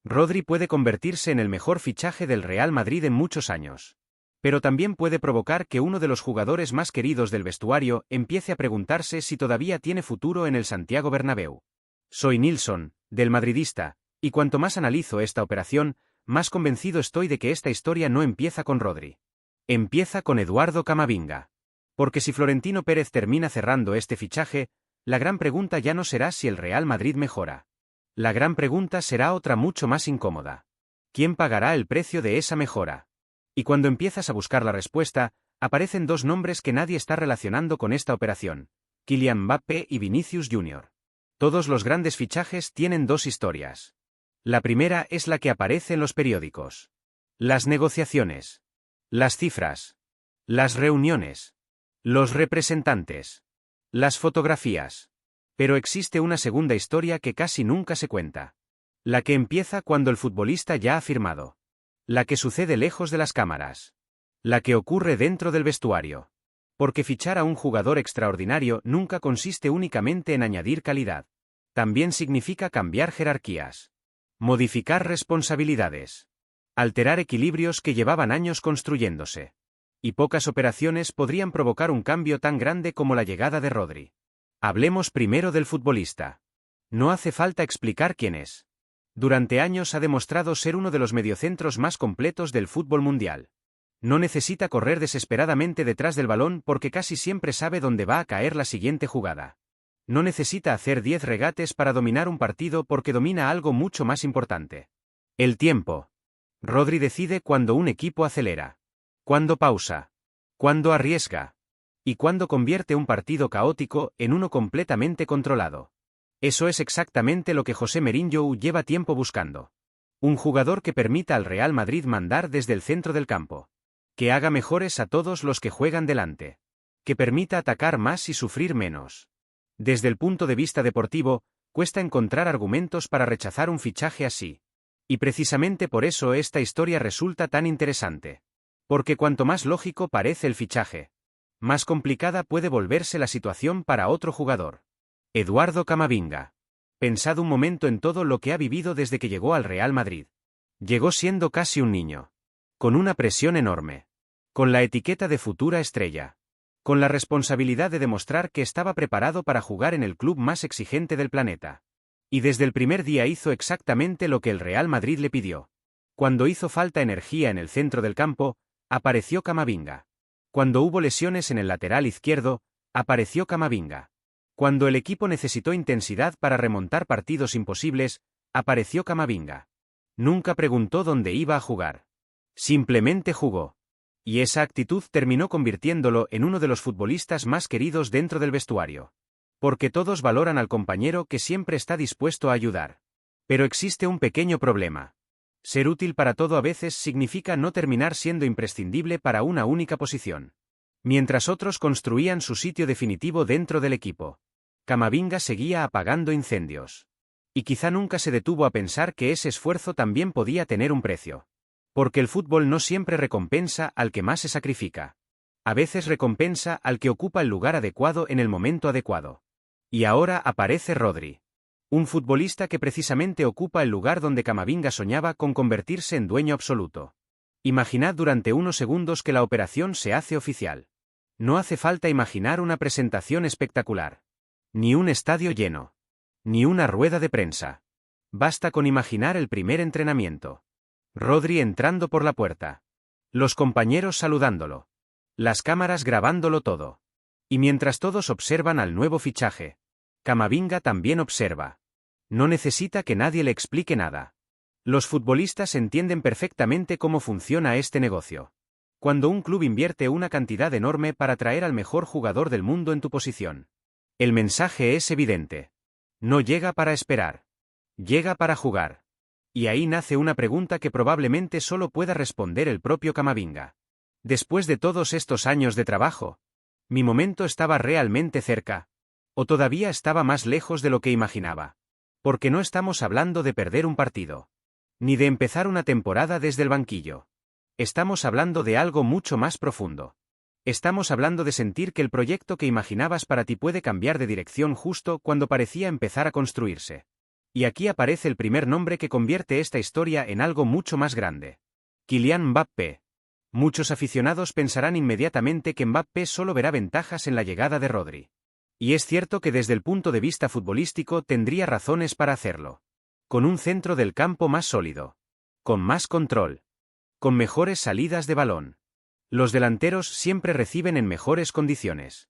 Rodri puede convertirse en el mejor fichaje del Real Madrid en muchos años. Pero también puede provocar que uno de los jugadores más queridos del vestuario empiece a preguntarse si todavía tiene futuro en el Santiago Bernabéu. Soy Nilsson, del Madridista, y cuanto más analizo esta operación, más convencido estoy de que esta historia no empieza con Rodri. Empieza con Eduardo Camavinga. Porque si Florentino Pérez termina cerrando este fichaje, la gran pregunta ya no será si el Real Madrid mejora. La gran pregunta será otra mucho más incómoda. ¿Quién pagará el precio de esa mejora? Y cuando empiezas a buscar la respuesta, aparecen dos nombres que nadie está relacionando con esta operación: Kylian Mbappé y Vinicius Jr. Todos los grandes fichajes tienen dos historias. La primera es la que aparece en los periódicos. Las negociaciones. Las cifras. Las reuniones. Los representantes. Las fotografías. Pero existe una segunda historia que casi nunca se cuenta. La que empieza cuando el futbolista ya ha firmado. La que sucede lejos de las cámaras. La que ocurre dentro del vestuario. Porque fichar a un jugador extraordinario nunca consiste únicamente en añadir calidad. También significa cambiar jerarquías. Modificar responsabilidades. Alterar equilibrios que llevaban años construyéndose. Y pocas operaciones podrían provocar un cambio tan grande como la llegada de Rodri. Hablemos primero del futbolista. No hace falta explicar quién es. Durante años ha demostrado ser uno de los mediocentros más completos del fútbol mundial. No necesita correr desesperadamente detrás del balón porque casi siempre sabe dónde va a caer la siguiente jugada. No necesita hacer 10 regates para dominar un partido porque domina algo mucho más importante. El tiempo. Rodri decide cuando un equipo acelera, cuándo pausa, cuándo arriesga, y cuándo convierte un partido caótico en uno completamente controlado. Eso es exactamente lo que José Mourinho lleva tiempo buscando. Un jugador que permita al Real Madrid mandar desde el centro del campo. Que haga mejores a todos los que juegan delante. Que permita atacar más y sufrir menos. Desde el punto de vista deportivo, cuesta encontrar argumentos para rechazar un fichaje así. Y precisamente por eso esta historia resulta tan interesante. Porque cuanto más lógico parece el fichaje, más complicada puede volverse la situación para otro jugador. Eduardo Camavinga. Pensad un momento en todo lo que ha vivido desde que llegó al Real Madrid. Llegó siendo casi un niño. Con una presión enorme. Con la etiqueta de futura estrella. Con la responsabilidad de demostrar que estaba preparado para jugar en el club más exigente del planeta. Y desde el primer día hizo exactamente lo que el Real Madrid le pidió. Cuando hizo falta energía en el centro del campo, apareció Camavinga. Cuando hubo lesiones en el lateral izquierdo, apareció Camavinga. Cuando el equipo necesitó intensidad para remontar partidos imposibles, apareció Camavinga. Nunca preguntó dónde iba a jugar. Simplemente jugó. Y esa actitud terminó convirtiéndolo en uno de los futbolistas más queridos dentro del vestuario. Porque todos valoran al compañero que siempre está dispuesto a ayudar. Pero existe un pequeño problema. Ser útil para todo a veces significa no terminar siendo imprescindible para una única posición. Mientras otros construían su sitio definitivo dentro del equipo, Camavinga seguía apagando incendios. Y quizá nunca se detuvo a pensar que ese esfuerzo también podía tener un precio. Porque el fútbol no siempre recompensa al que más se sacrifica. A veces recompensa al que ocupa el lugar adecuado en el momento adecuado. Y ahora aparece Rodri. Un futbolista que precisamente ocupa el lugar donde Camavinga soñaba con convertirse en dueño absoluto. Imaginad durante unos segundos que la operación se hace oficial. No hace falta imaginar una presentación espectacular. Ni un estadio lleno. Ni una rueda de prensa. Basta con imaginar el primer entrenamiento. Rodri entrando por la puerta. Los compañeros saludándolo. Las cámaras grabándolo todo. Y mientras todos observan al nuevo fichaje, Camavinga también observa. No necesita que nadie le explique nada. Los futbolistas entienden perfectamente cómo funciona este negocio. Cuando un club invierte una cantidad enorme para traer al mejor jugador del mundo en tu posición, el mensaje es evidente. No llega para esperar. Llega para jugar. Y ahí nace una pregunta que probablemente solo pueda responder el propio Camavinga. Después de todos estos años de trabajo, ¿mi momento estaba realmente cerca? ¿O todavía estaba más lejos de lo que imaginaba? Porque no estamos hablando de perder un partido. Ni de empezar una temporada desde el banquillo. Estamos hablando de algo mucho más profundo. Estamos hablando de sentir que el proyecto que imaginabas para ti puede cambiar de dirección justo cuando parecía empezar a construirse. Y aquí aparece el primer nombre que convierte esta historia en algo mucho más grande. Kylian Mbappé. Muchos aficionados pensarán inmediatamente que Mbappé solo verá ventajas en la llegada de Rodri. Y es cierto que desde el punto de vista futbolístico tendría razones para hacerlo. Con un centro del campo más sólido. Con más control. Con mejores salidas de balón. Los delanteros siempre reciben en mejores condiciones.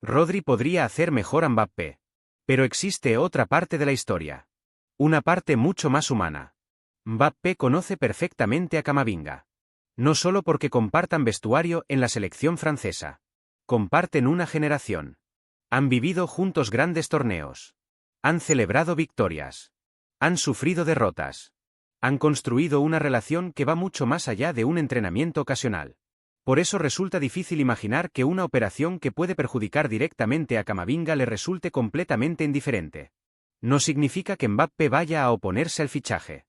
Rodri podría hacer mejor a Mbappé. Pero existe otra parte de la historia. Una parte mucho más humana. Mbappé conoce perfectamente a Camavinga. No solo porque compartan vestuario en la selección francesa. Comparten una generación. Han vivido juntos grandes torneos. Han celebrado victorias. Han sufrido derrotas. Han construido una relación que va mucho más allá de un entrenamiento ocasional. Por eso resulta difícil imaginar que una operación que puede perjudicar directamente a Camavinga le resulte completamente indiferente. No significa que Mbappé vaya a oponerse al fichaje.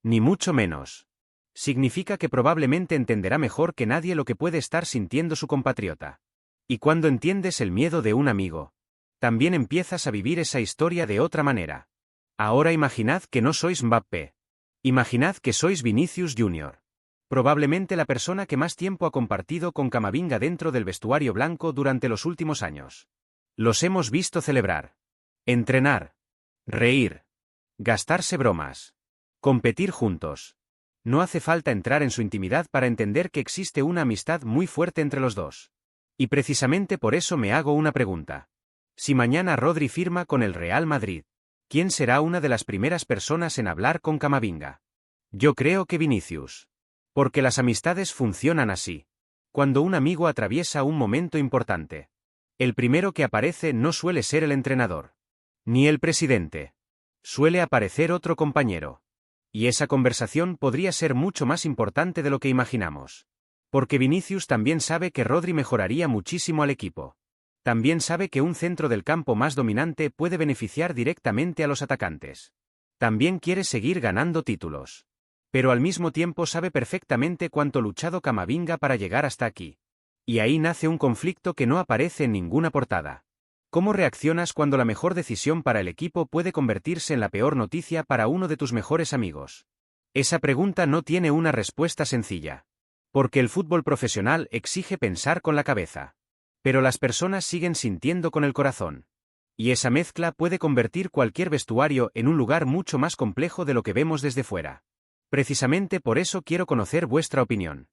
Ni mucho menos. Significa que probablemente entenderá mejor que nadie lo que puede estar sintiendo su compatriota. Y cuando entiendes el miedo de un amigo, también empiezas a vivir esa historia de otra manera. Ahora imaginad que no sois Mbappé. Imaginad que sois Vinicius Jr. Probablemente la persona que más tiempo ha compartido con Camavinga dentro del vestuario blanco durante los últimos años. Los hemos visto celebrar. Entrenar. Reír. Gastarse bromas. Competir juntos. No hace falta entrar en su intimidad para entender que existe una amistad muy fuerte entre los dos. Y precisamente por eso me hago una pregunta. Si mañana Rodri firma con el Real Madrid, ¿quién será una de las primeras personas en hablar con Camavinga? Yo creo que Vinicius. Porque las amistades funcionan así. Cuando un amigo atraviesa un momento importante, el primero que aparece no suele ser el entrenador. Ni el presidente. Suele aparecer otro compañero. Y esa conversación podría ser mucho más importante de lo que imaginamos. Porque Vinicius también sabe que Rodri mejoraría muchísimo al equipo. También sabe que un centro del campo más dominante puede beneficiar directamente a los atacantes. También quiere seguir ganando títulos. Pero al mismo tiempo sabe perfectamente cuánto luchado Camavinga para llegar hasta aquí. Y ahí nace un conflicto que no aparece en ninguna portada. ¿Cómo reaccionas cuando la mejor decisión para el equipo puede convertirse en la peor noticia para uno de tus mejores amigos? Esa pregunta no tiene una respuesta sencilla. Porque el fútbol profesional exige pensar con la cabeza. Pero las personas siguen sintiendo con el corazón. Y esa mezcla puede convertir cualquier vestuario en un lugar mucho más complejo de lo que vemos desde fuera. Precisamente por eso quiero conocer vuestra opinión.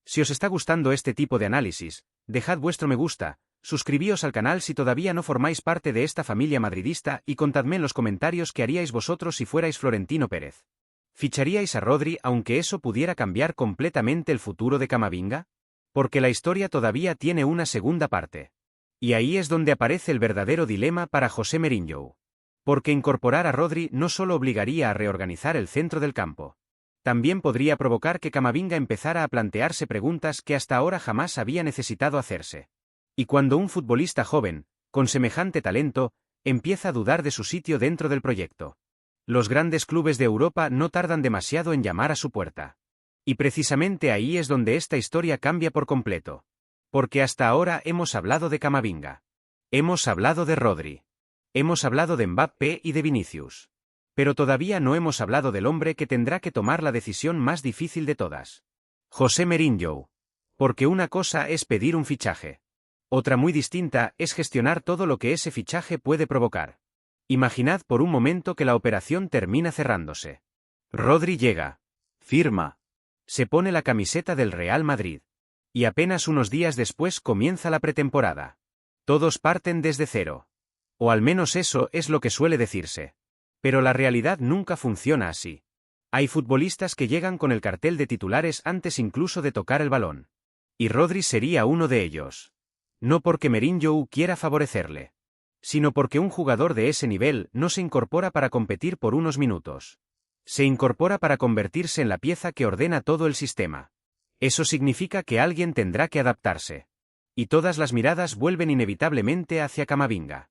Si os está gustando este tipo de análisis, dejad vuestro me gusta, suscribíos al canal si todavía no formáis parte de esta familia madridista y contadme en los comentarios qué haríais vosotros si fuerais Florentino Pérez. ¿Ficharíais a Rodri aunque eso pudiera cambiar completamente el futuro de Camavinga? Porque la historia todavía tiene una segunda parte. Y ahí es donde aparece el verdadero dilema para José Mourinho. Porque incorporar a Rodri no solo obligaría a reorganizar el centro del campo. También podría provocar que Camavinga empezara a plantearse preguntas que hasta ahora jamás había necesitado hacerse. Y cuando un futbolista joven, con semejante talento, empieza a dudar de su sitio dentro del proyecto, los grandes clubes de Europa no tardan demasiado en llamar a su puerta. Y precisamente ahí es donde esta historia cambia por completo. Porque hasta ahora hemos hablado de Camavinga. Hemos hablado de Rodri. Hemos hablado de Mbappé y de Vinicius. Pero todavía no hemos hablado del hombre que tendrá que tomar la decisión más difícil de todas. José Mourinho. Porque una cosa es pedir un fichaje. Otra muy distinta es gestionar todo lo que ese fichaje puede provocar. Imaginad por un momento que la operación termina cerrándose. Rodri llega. Firma. Se pone la camiseta del Real Madrid. Y apenas unos días después comienza la pretemporada. Todos parten desde cero. O al menos eso es lo que suele decirse. Pero la realidad nunca funciona así. Hay futbolistas que llegan con el cartel de titulares antes incluso de tocar el balón. Y Rodri sería uno de ellos. No porque Mourinho quiera favorecerle, sino porque un jugador de ese nivel no se incorpora para competir por unos minutos. Se incorpora para convertirse en la pieza que ordena todo el sistema. Eso significa que alguien tendrá que adaptarse. Y todas las miradas vuelven inevitablemente hacia Camavinga.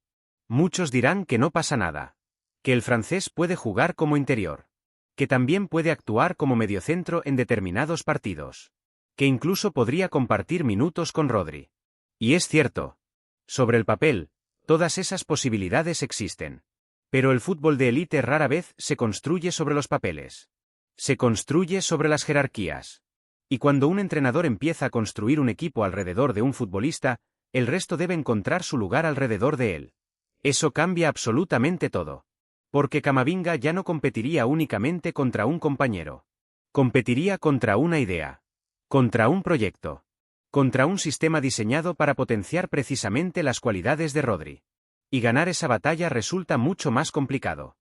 Muchos dirán que no pasa nada. Que el francés puede jugar como interior. Que también puede actuar como mediocentro en determinados partidos. Que incluso podría compartir minutos con Rodri. Y es cierto. Sobre el papel, todas esas posibilidades existen. Pero el fútbol de élite rara vez se construye sobre los papeles. Se construye sobre las jerarquías. Y cuando un entrenador empieza a construir un equipo alrededor de un futbolista, el resto debe encontrar su lugar alrededor de él. Eso cambia absolutamente todo. Porque Camavinga ya no competiría únicamente contra un compañero. Competiría contra una idea. Contra un proyecto. Contra un sistema diseñado para potenciar precisamente las cualidades de Rodri. Y ganar esa batalla resulta mucho más complicado.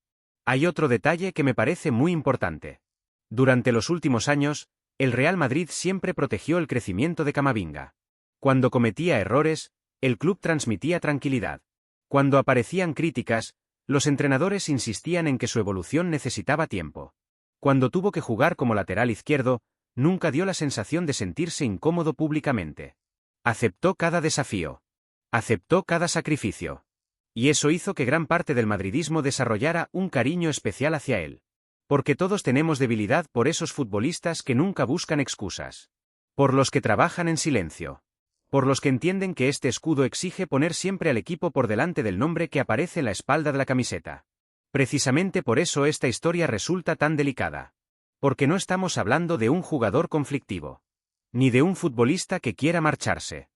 Hay otro detalle que me parece muy importante. Durante los últimos años, el Real Madrid siempre protegió el crecimiento de Camavinga. Cuando cometía errores, el club transmitía tranquilidad. Cuando aparecían críticas, los entrenadores insistían en que su evolución necesitaba tiempo. Cuando tuvo que jugar como lateral izquierdo, nunca dio la sensación de sentirse incómodo públicamente. Aceptó cada desafío. Aceptó cada sacrificio. Y eso hizo que gran parte del madridismo desarrollara un cariño especial hacia él. Porque todos tenemos debilidad por esos futbolistas que nunca buscan excusas. Por los que trabajan en silencio. Por los que entienden que este escudo exige poner siempre al equipo por delante del nombre que aparece en la espalda de la camiseta. Precisamente por eso esta historia resulta tan delicada. Porque no estamos hablando de un jugador conflictivo. Ni de un futbolista que quiera marcharse.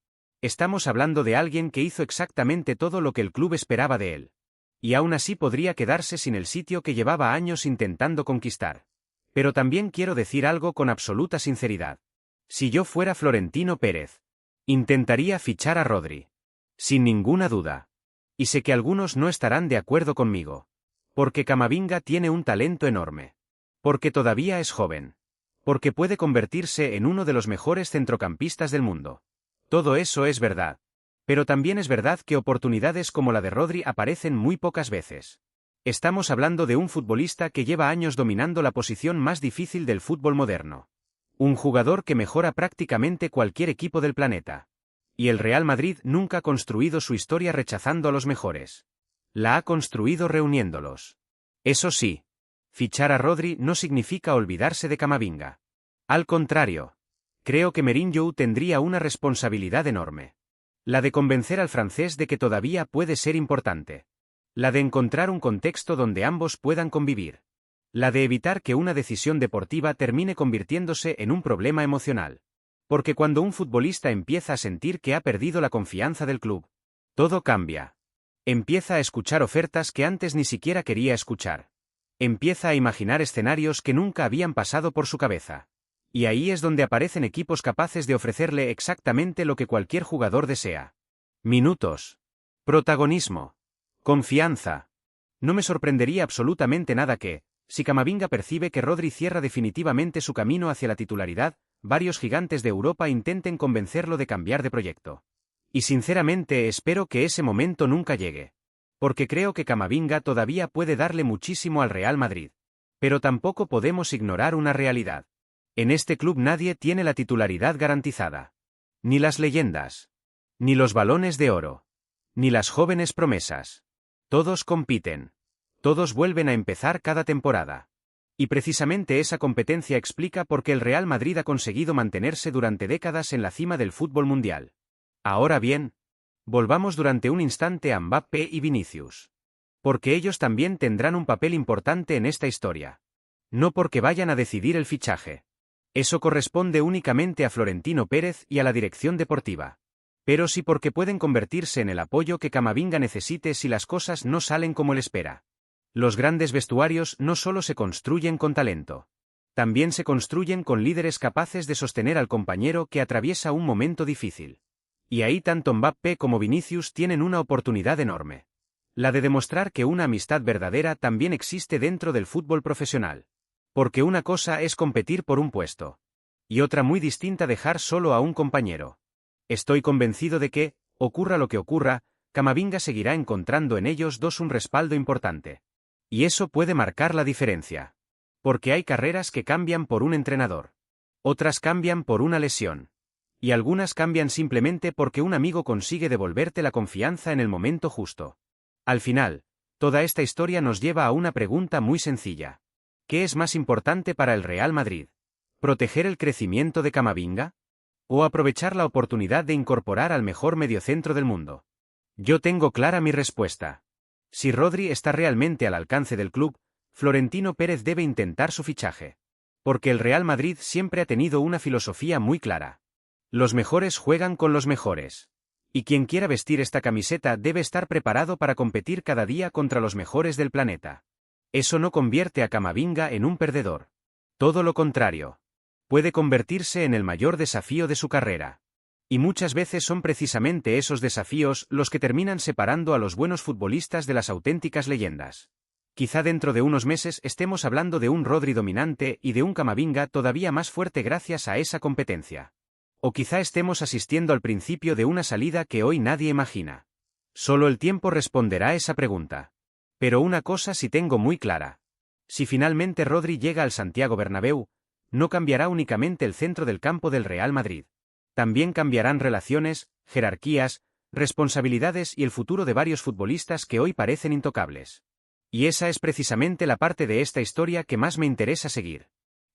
Estamos hablando de alguien que hizo exactamente todo lo que el club esperaba de él. Y aún así podría quedarse sin el sitio que llevaba años intentando conquistar. Pero también quiero decir algo con absoluta sinceridad. Si yo fuera Florentino Pérez, intentaría fichar a Rodri. Sin ninguna duda. Y sé que algunos no estarán de acuerdo conmigo. Porque Camavinga tiene un talento enorme. Porque todavía es joven. Porque puede convertirse en uno de los mejores centrocampistas del mundo. Todo eso es verdad. Pero también es verdad que oportunidades como la de Rodri aparecen muy pocas veces. Estamos hablando de un futbolista que lleva años dominando la posición más difícil del fútbol moderno. Un jugador que mejora prácticamente cualquier equipo del planeta. Y el Real Madrid nunca ha construido su historia rechazando a los mejores. La ha construido reuniéndolos. Eso sí, fichar a Rodri no significa olvidarse de Camavinga. Al contrario. Creo que Mourinho tendría una responsabilidad enorme. La de convencer al francés de que todavía puede ser importante. La de encontrar un contexto donde ambos puedan convivir. La de evitar que una decisión deportiva termine convirtiéndose en un problema emocional. Porque cuando un futbolista empieza a sentir que ha perdido la confianza del club, todo cambia. Empieza a escuchar ofertas que antes ni siquiera quería escuchar. Empieza a imaginar escenarios que nunca habían pasado por su cabeza. Y ahí es donde aparecen equipos capaces de ofrecerle exactamente lo que cualquier jugador desea. Minutos. Protagonismo. Confianza. No me sorprendería absolutamente nada que, si Camavinga percibe que Rodri cierra definitivamente su camino hacia la titularidad, varios gigantes de Europa intenten convencerlo de cambiar de proyecto. Y sinceramente espero que ese momento nunca llegue. Porque creo que Camavinga todavía puede darle muchísimo al Real Madrid. Pero tampoco podemos ignorar una realidad. En este club nadie tiene la titularidad garantizada. Ni las leyendas. Ni los balones de oro. Ni las jóvenes promesas. Todos compiten. Todos vuelven a empezar cada temporada. Y precisamente esa competencia explica por qué el Real Madrid ha conseguido mantenerse durante décadas en la cima del fútbol mundial. Ahora bien, volvamos durante un instante a Mbappé y Vinicius. Porque ellos también tendrán un papel importante en esta historia. No porque vayan a decidir el fichaje. Eso corresponde únicamente a Florentino Pérez y a la dirección deportiva. Pero sí porque pueden convertirse en el apoyo que Camavinga necesite si las cosas no salen como él espera. Los grandes vestuarios no solo se construyen con talento. También se construyen con líderes capaces de sostener al compañero que atraviesa un momento difícil. Y ahí tanto Mbappé como Vinicius tienen una oportunidad enorme. La de demostrar que una amistad verdadera también existe dentro del fútbol profesional. Porque una cosa es competir por un puesto. Y otra muy distinta dejar solo a un compañero. Estoy convencido de que, ocurra lo que ocurra, Camavinga seguirá encontrando en ellos dos un respaldo importante. Y eso puede marcar la diferencia. Porque hay carreras que cambian por un entrenador. Otras cambian por una lesión. Y algunas cambian simplemente porque un amigo consigue devolverte la confianza en el momento justo. Al final, toda esta historia nos lleva a una pregunta muy sencilla. ¿Qué es más importante para el Real Madrid? ¿Proteger el crecimiento de Camavinga? ¿O aprovechar la oportunidad de incorporar al mejor mediocentro del mundo? Yo tengo clara mi respuesta. Si Rodri está realmente al alcance del club, Florentino Pérez debe intentar su fichaje. Porque el Real Madrid siempre ha tenido una filosofía muy clara. Los mejores juegan con los mejores. Y quien quiera vestir esta camiseta debe estar preparado para competir cada día contra los mejores del planeta. Eso no convierte a Camavinga en un perdedor. Todo lo contrario. Puede convertirse en el mayor desafío de su carrera. Y muchas veces son precisamente esos desafíos los que terminan separando a los buenos futbolistas de las auténticas leyendas. Quizá dentro de unos meses estemos hablando de un Rodri dominante y de un Camavinga todavía más fuerte gracias a esa competencia. O quizá estemos asistiendo al principio de una salida que hoy nadie imagina. Solo el tiempo responderá esa pregunta. Pero una cosa sí tengo muy clara. Si finalmente Rodri llega al Santiago Bernabéu, no cambiará únicamente el centro del campo del Real Madrid. También cambiarán relaciones, jerarquías, responsabilidades y el futuro de varios futbolistas que hoy parecen intocables. Y esa es precisamente la parte de esta historia que más me interesa seguir.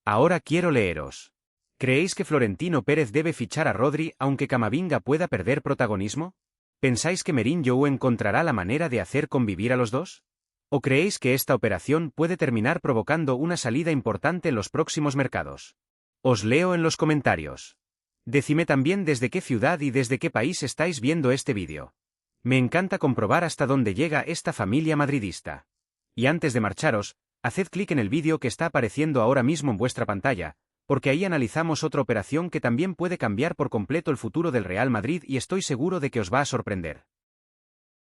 Ahora quiero leeros. ¿Creéis que Florentino Pérez debe fichar a Rodri aunque Camavinga pueda perder protagonismo? ¿Pensáis que Mourinho encontrará la manera de hacer convivir a los dos? ¿O creéis que esta operación puede terminar provocando una salida importante en los próximos mercados? Os leo en los comentarios. Decidme también desde qué ciudad y desde qué país estáis viendo este vídeo. Me encanta comprobar hasta dónde llega esta familia madridista. Y antes de marcharos, haced clic en el vídeo que está apareciendo ahora mismo en vuestra pantalla, porque ahí analizamos otra operación que también puede cambiar por completo el futuro del Real Madrid y estoy seguro de que os va a sorprender.